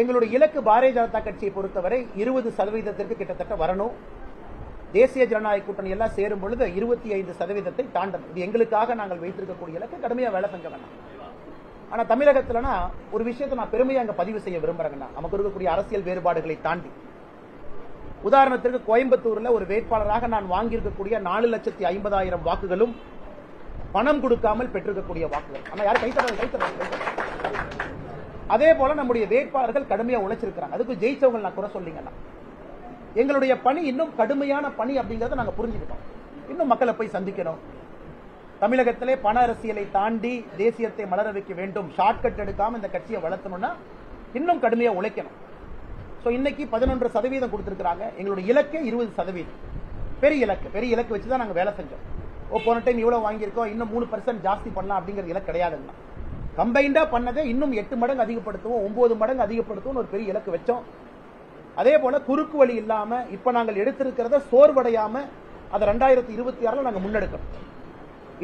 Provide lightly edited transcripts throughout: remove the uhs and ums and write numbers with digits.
எங்களுடைய இலக்கு பாரதிய ஜனதா கட்சியை பொறுத்தவரை 20% கிட்டத்தட்ட வரணும். தேசிய ஜனநாயக கூட்டணி எல்லாம் சேரும் பொழுது 25% தாண்டணும். இது எங்களுக்காக நாங்கள் வைத்திருக்கக்கூடிய இலக்கு. கடுமையா வேலை செஞ்ச வேணாம். ஆனா தமிழகத்துலனா ஒரு விஷயத்தை நான் பெருமையா அங்க பதிவு செய்ய விரும்புறேன்னா, நமக்கு இருக்கக்கூடிய அரசியல் வேறுபாடுகளை தாண்டி, உதாரணத்திற்கு கோயம்புத்தூர்ல ஒரு வேட்பாளராக நான் வாங்கியிருக்கக்கூடிய 4,50,000 வாக்குகளும் பணம் கொடுக்காமல் பெற்றிருக்கக்கூடிய வாக்குகள். ஆனா யாரும் கைத்தறாங்க. அதே போல நம்முடைய வேட்பாளர்கள் கடுமையா உழைச்சிருக்கிறாங்க. அதுக்கு ஜெயிச்சவங்க நான் குறை சொல்லிங்கன்னா, எங்களுடைய பணி இன்னும் கடுமையான பணி அப்படிங்கறத நாங்க புரிஞ்சுக்கிட்டோம். இன்னும் மக்களை போய் சந்திக்கணும். தமிழகத்திலே பண அரசியலை தாண்டி தேசியத்தை மலர வைக்க வேண்டும். ஷார்ட்கட் எடுக்காம இந்த கட்சியை வளர்த்தணும்னா இன்னும் கடுமையா உழைக்கணும். இன்னைக்கு 11% கொடுத்திருக்காங்க. எங்களுடைய இலக்கு 20%. பெரிய இலக்கு வச்சுதான் நாங்க வேலை செஞ்சோம். போன டைம் இவ்வளவு வாங்கியிருக்கோம், இன்னும் 3% ஜாஸ்தி பண்ணலாம் அப்படிங்கிற இலக்கு கிடையாதுங்க. கம்பைண்டா பண்ணதை இன்னும் 8 மடங்கு அதிகப்படுத்துவோம், 9 மடங்கு அதிகப்படுத்துவோம் ஒரு பெரிய இலக்கு வச்சோம். அதே போல குறுக்கு வழி இல்லாம இப்ப நாங்கள் எடுத்திருக்கிறத சோர்வடையாம அதை 2026 நாங்க முன்னெடுக்கணும்.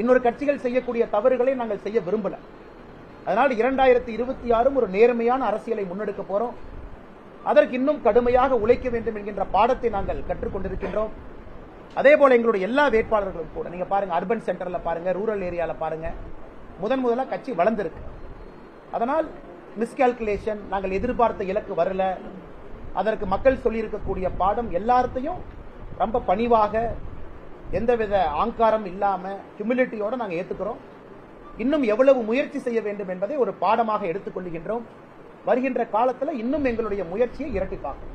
இன்னொரு கட்சிகள் செய்யக்கூடிய தவறுகளை நாங்கள் செய்ய விரும்பல. அதனால 2026 ஒரு நேர்மையான அரசியலை முன்னெடுக்க போறோம். அதற்கு இன்னும் கடுமையாக உழைக்க வேண்டும் என்கின்ற பாடத்தை நாங்கள் கற்றுக்கொண்டிருக்கின்றோம். அதே போல எங்களுடைய எல்லா வேட்பாளர்களும் கூட நீங்க பாருங்க, அர்பன் சென்டர்ல பாருங்க, ரூரல் ஏரியால பாருங்க, முதல்ல கட்சி வளர்ந்திருக்கு. அதனால் மிஸ்கால்குலேஷன், நாங்கள் எதிர்பார்த்த இலக்கு வரல, அதற்கு மக்கள் சொல்லி இருக்கக்கூடிய பாடம் எல்லாத்தையும் ரொம்ப பணிவாக, எந்தவித ஆங்காரம் இல்லாம ஹியூமிலிட்டியோட நாங்க ஏத்துக்கிறோம். இன்னும் எவ்வளவு முயற்சி செய்ய வேண்டும் என்பதை ஒரு பாடமாக எடுத்துக்கொள்கின்றோம். வருகின்ற காலத்துல இன்னும் எங்களுடைய முயற்சியை இரட்டிப்பாக்கும்.